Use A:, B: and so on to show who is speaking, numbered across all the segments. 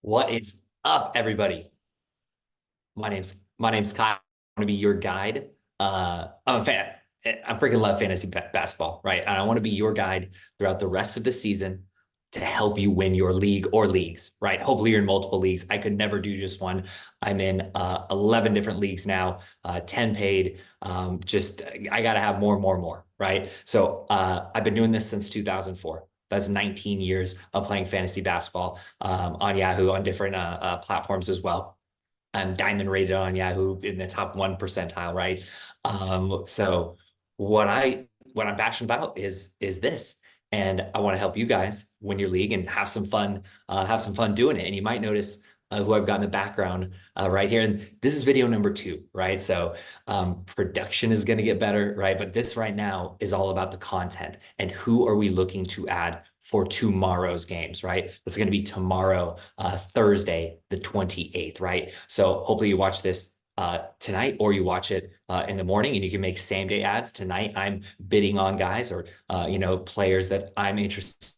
A: What is up, everybody? My name's Kyle. I want to be your guide. I'm a fan. I freaking love fantasy basketball, right? And I want to be your guide throughout the rest of the season to help you win your league or leagues, right? Hopefully, you're in multiple leagues. I could never do just one. I'm in 11 different leagues now, 10 paid. Just I got to have more and more and more, right? So I've been doing this since 2004. That's 19 years of playing fantasy basketball on Yahoo on different platforms as well. I'm diamond rated on Yahoo in the top 1 percentile, right? So what I'm passionate about is this. And I want to help you guys win your league and have some fun doing it. And you might notice who I've got in the background right here. And this is video number 2, right? So production is going to get better, right? But this right now is all about the content and who are we looking to add for tomorrow's games, right? It's going to be tomorrow, Thursday, the 28th, right? So hopefully you watch this tonight or you watch it in the morning and you can make same day ads. Tonight, I'm bidding on guys or, players that I'm interested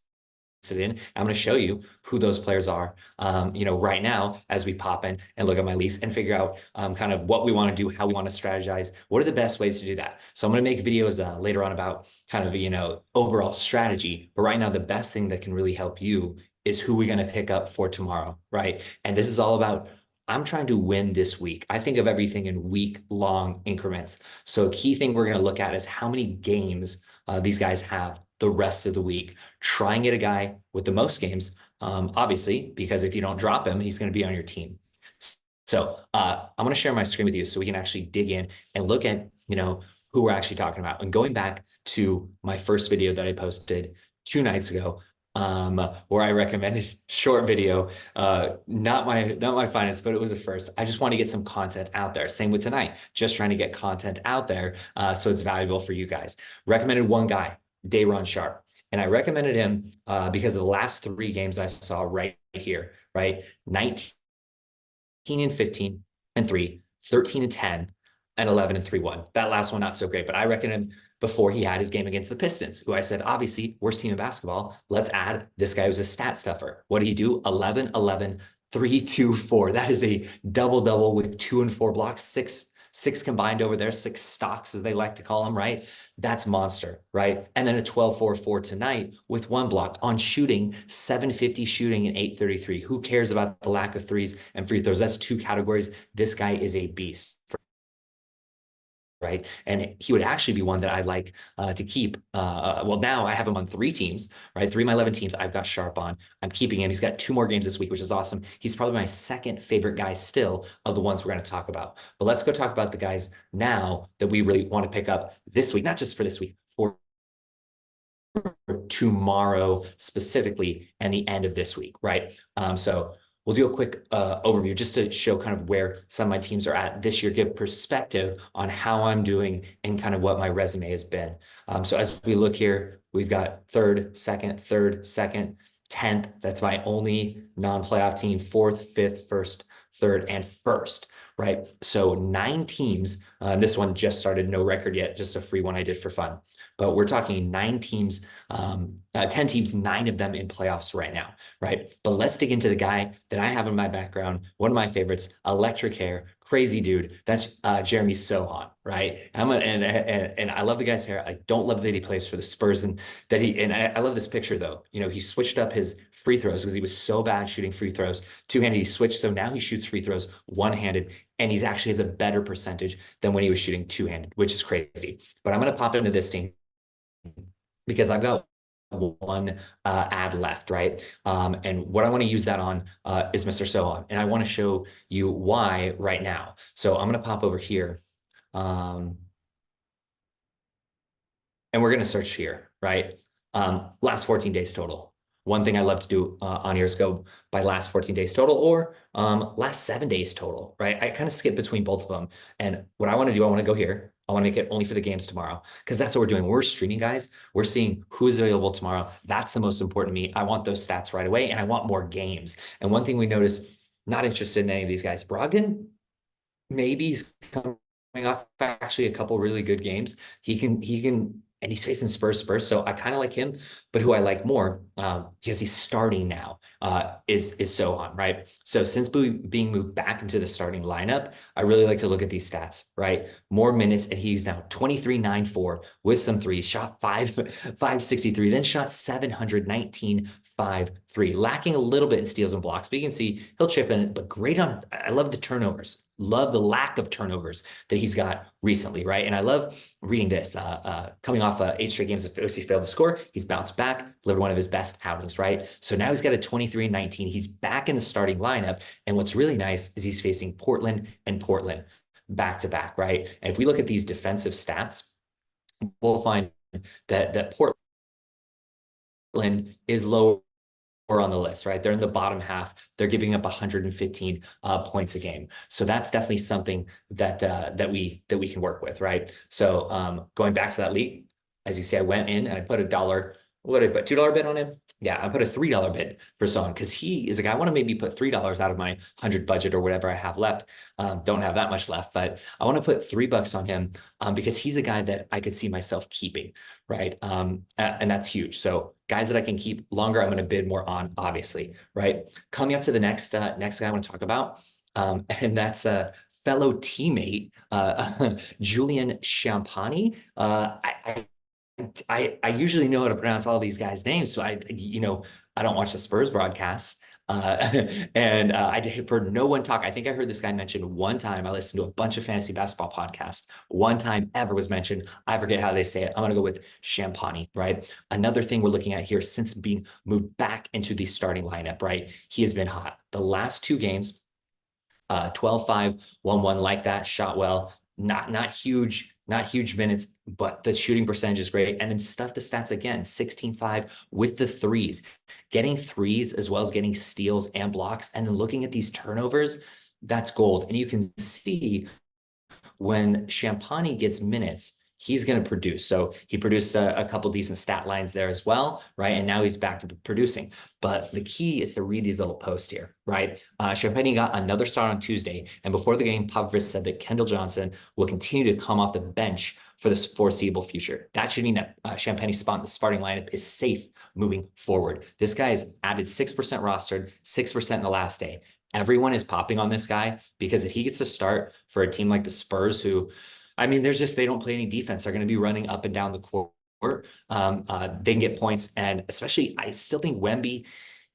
A: in. I'm going to show you who those players are, right now as we pop in and look at my leagues and figure out kind of what we want to do, how we want to strategize, what are the best ways to do that. So I'm going to make videos later on about kind of, overall strategy. But right now, the best thing that can really help you is who we're going to pick up for tomorrow, right? And this is all about I'm trying to win this week. I think of everything in week-long increments. So a key thing we're going to look at is how many games these guys have the rest of the week. Try and get a guy with the most games, obviously, because if you don't drop him, he's going to be on your team. So I'm going to share my screen with you so we can actually dig in and look at, who we're actually talking about. And going back to my first video that I posted 2 nights ago, where I recommended short video, not my finest, but it was a first. I just want to get some content out there. Same with tonight, just trying to get content out there so it's valuable for you guys. Recommended one guy, Dayron Sharp. And I recommended him because of the last 3 games I saw right here, right? 19 and 15 and 3, 13 and 10, and 11 and 3-1. That last one, not so great, but I reckon him before he had his game against the Pistons, who I said, obviously, worst team in basketball. Let's add this guy who's a stat stuffer. What did he do? 11, 11, 3, 2, 4. That is a double with 2 and 4 blocks, six combined over there, 6 stocks, as they like to call them, right? That's monster, right? And then a 12-4-4 tonight with 1 block on shooting, 750 shooting and 833. Who cares about the lack of threes and free throws? That's 2 categories. This guy is a beast. Right. And he would actually be one that I like to keep. Well, now I have him on 3 teams, right? 3 of my 11 teams I've got Sharp on. I'm keeping him. He's got 2 more games this week, which is awesome. He's probably my second favorite guy still of the ones we're going to talk about. But let's go talk about the guys now that we really want to pick up this week, not just for this week, for tomorrow specifically and the end of this week, right? So we'll do a quick overview just to show kind of where some of my teams are at this year, give perspective on how I'm doing and kind of what my resume has been. So as we look here, we've got third, second, 10th. That's my only non-playoff team, 4th, 5th, 1st, 3rd, and 1st. Right. So 9 teams. This one just started, no record yet, just a free one I did for fun. But we're talking 9 teams, 10 teams, 9 of them in playoffs right now. Right. But let's dig into the guy that I have in my background. One of my favorites, electric hair, crazy dude. That's Jeremy Sochan. Right. And I love the guy's hair. I don't love that he plays for the Spurs and I love this picture though. He switched up his free throws because he was so bad shooting free throws two-handed. He switched, so now he shoots free throws one-handed, and he's actually has a better percentage than when he was shooting two-handed, which is crazy. But I'm going to pop into this team because I've got one ad left, right? And what I want to use that on is Mr. Sohan, and I want to show you why right now. So I'm going to pop over here, and we're going to search here, right? Last 14 days total. One thing I love to do on here is go by last 14 days total or last 7 days total, right? I kind of skip between both of them. And what I want to do, I want to go here. I want to make it only for the games tomorrow because that's what we're doing. When we're streaming, guys, we're seeing who's available tomorrow. That's the most important to me. I want those stats right away and I want more games. And one thing we noticed, not interested in any of these guys. Brogdon, maybe he's coming off actually a couple really good games. He can and he's facing Spurs. So I kind of like him, but who I like more, because he's starting now, is Sochan, right? So since being moved back into the starting lineup, I really like to look at these stats, right? More minutes, and he's now 23-9-4 with some threes, shot 563, then shot 719, 5-3, lacking a little bit in steals and blocks, but you can see he'll chip in, but great on, I love the turnovers. Love the lack of turnovers that he's got recently, right? And I love reading this. Coming off 8 straight games of he failed to score, he's bounced back, delivered one of his best outings, right? So now he's got a 23-19. He's back in the starting lineup. And what's really nice is he's facing Portland and Portland back to back, right? And if we look at these defensive stats, we'll find that Portland is lower on the list, right? They're in the bottom half. They're giving up 115 points a game. So that's definitely something that we can work with, right? So going back to that league, as you say, I went in and I put what did I put, $2 bid on him? Yeah, I put a $3 bid for Son because he is a guy. I want to maybe put $3 out of my 100 budget or whatever I have left. Don't have that much left, but I want to put $3 on him because he's a guy that I could see myself keeping, right? And that's huge. So guys that I can keep longer, I'm going to bid more on, obviously, right? Coming up to the next guy I want to talk about, and that's a fellow teammate, Julian Champagnie. I usually know how to pronounce all these guys' names, so I don't watch the Spurs broadcasts. And I heard no one talk. I think I heard this guy mentioned one time. I listened to a bunch of fantasy basketball podcasts. One time ever was mentioned. I forget how they say it. I'm going to go with Champagnie, right? Another thing we're looking at here, since being moved back into the starting lineup, right? He has been hot. The last 2 games, 12-5, 1-1, like that, shot well, not huge minutes, but the shooting percentage is great. And then stuff the stats again, 16-5 with the threes, getting threes as well as getting steals and blocks. And then looking at these turnovers, that's gold. And you can see when Champagnie gets minutes, he's going to produce. So he produced a couple decent stat lines there as well, right? And now he's back to producing. But the key is to read these little posts here, right? Champagnie got another start on Tuesday. And before the game, Popovich said that Kendall Johnson will continue to come off the bench for this foreseeable future. That should mean that Champagnie's spot in the starting lineup is safe moving forward. This guy is added 6% rostered, 6% in the last day. Everyone is popping on this guy because if he gets to start for a team like the Spurs, who, I mean, they don't play any defense. They're going to be running up and down the court. They can get points. And especially, I still think Wemby,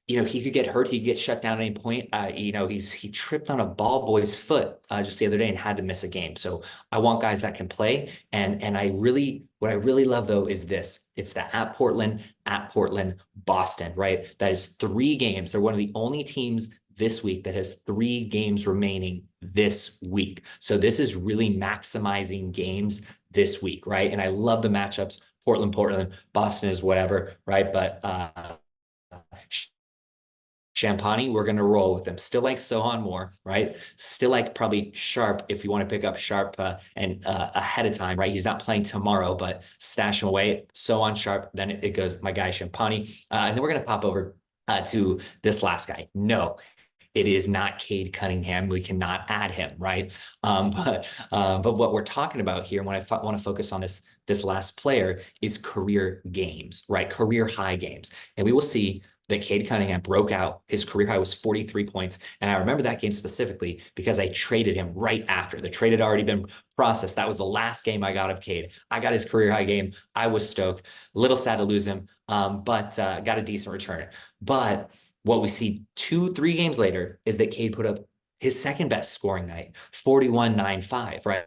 A: he could get hurt. He could get shut down at any point. He tripped on a ball boy's foot just the other day and had to miss a game. So I want guys that can play. And what I really love though is this. It's the at Portland, Boston, right? That is 3 games. They're one of the only teams this week that has 3 games remaining this week. So this is really maximizing games this week, right? And I love the matchups. Portland, Boston is whatever, right? But Champagnie, we're going to roll with them. Still like Sochan more, right? Still like probably Sharp if you want to pick up Sharp and ahead of time, right? He's not playing tomorrow, but stash him away. Sochan, Sharp, then it goes my guy Champagnie. And then we're going to pop over to this last guy. No, it is not Cade Cunningham. We cannot add him, right? But what we're talking about here, and when I want to focus on this last player, is career games, right? Career high games. And we will see that Cade Cunningham broke out. His career high was 43 points. And I remember that game specifically because I traded him right after. The trade had already been processed. That was the last game I got of Cade. I got his career high game. I was stoked. A little sad to lose him, but got a decent return. But what we see 2-3 games later is that Cade put up his second best scoring night, 41-9-5, right?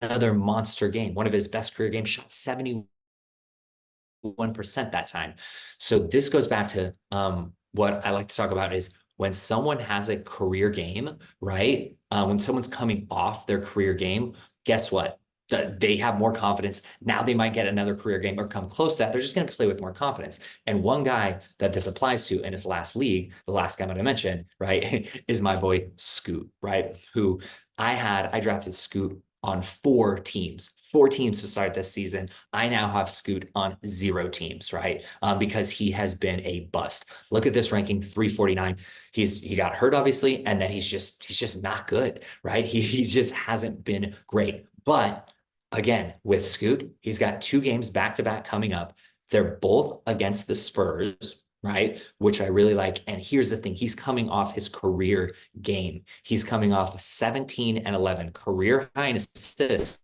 A: Another monster game, one of his best career games, shot 71% that time. So this goes back to what I like to talk about is when someone has a career game, right? When someone's coming off their career game, guess what? They have more confidence. Now they might get another career game or come close to that. They're just going to play with more confidence. And one guy that this applies to in his last league, the last guy that I mentioned, right, is my boy Scoot, right? Who I drafted Scoot on 4 teams to start this season. I now have Scoot on 0 teams, right? Because he has been a bust. Look at this ranking, 349. He got hurt, obviously, and then he's just not good, right? He just hasn't been great. But again, with Scoot, he's got 2 games back-to-back coming up. They're both against the Spurs, right? Which I really like. And here's the thing, he's coming off his career game. He's coming off 17 and 11, career high in assists,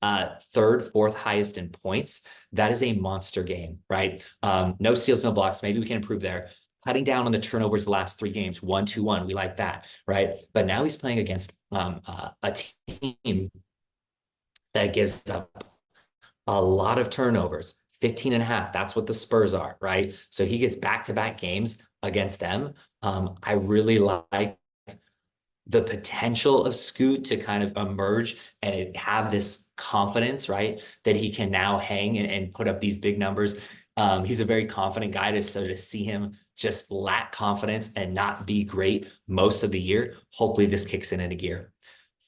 A: third, fourth highest in points. That is a monster game, right? No steals, no blocks. Maybe we can improve there. Cutting down on the turnovers the last 3 games, 1-2-1. We like that, right? But now he's playing against a team that gives up a lot of turnovers, 15 and a half. That's what the Spurs are, right? So he gets back-to-back games against them. I really like the potential of Scoot to kind of emerge and have this confidence, right? That he can now hang and put up these big numbers. He's a very confident guy, so to see him just lack confidence and not be great most of the year, hopefully this kicks in a gear.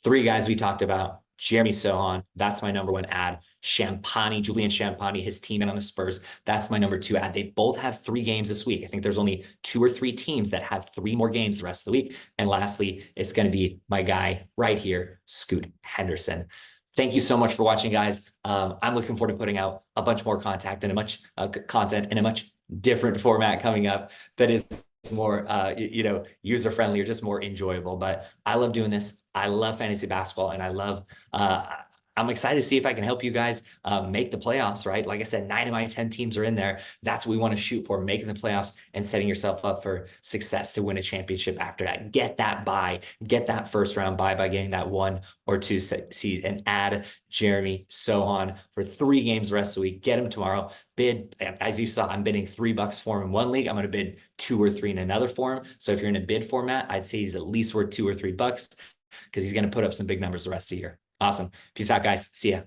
A: 3 guys we talked about. Jeremy Sochan, that's my number 1 ad. Champagnie, Julian Champagnie, his teammate on the Spurs, that's my number 2 ad. They both have 3 games this week. I think there's only 2 or 3 teams that have 3 more games the rest of the week. And lastly, it's going to be my guy right here, Scoot Henderson. Thank you so much for watching, guys. I'm looking forward to putting out a bunch more content in a much different format coming up that is more user friendly or just more enjoyable. But I love doing this. I love fantasy basketball, and I'm excited to see if I can help you guys make the playoffs, right? Like I said, 9 of my 10 teams are in there. That's what we want to shoot for, making the playoffs and setting yourself up for success to win a championship after that. Get that bye, get that first round bye by getting that 1 or 2 seed, and add Jeremy Sochan for 3 games the rest of the week. Get him tomorrow. Bid, as you saw, I'm bidding $3 for him in one league. I'm going to bid 2 or 3 in another for him. So if you're in a bid format, I'd say he's at least worth $2 or $3 because he's going to put up some big numbers the rest of the year. Awesome. Peace out, guys. See ya.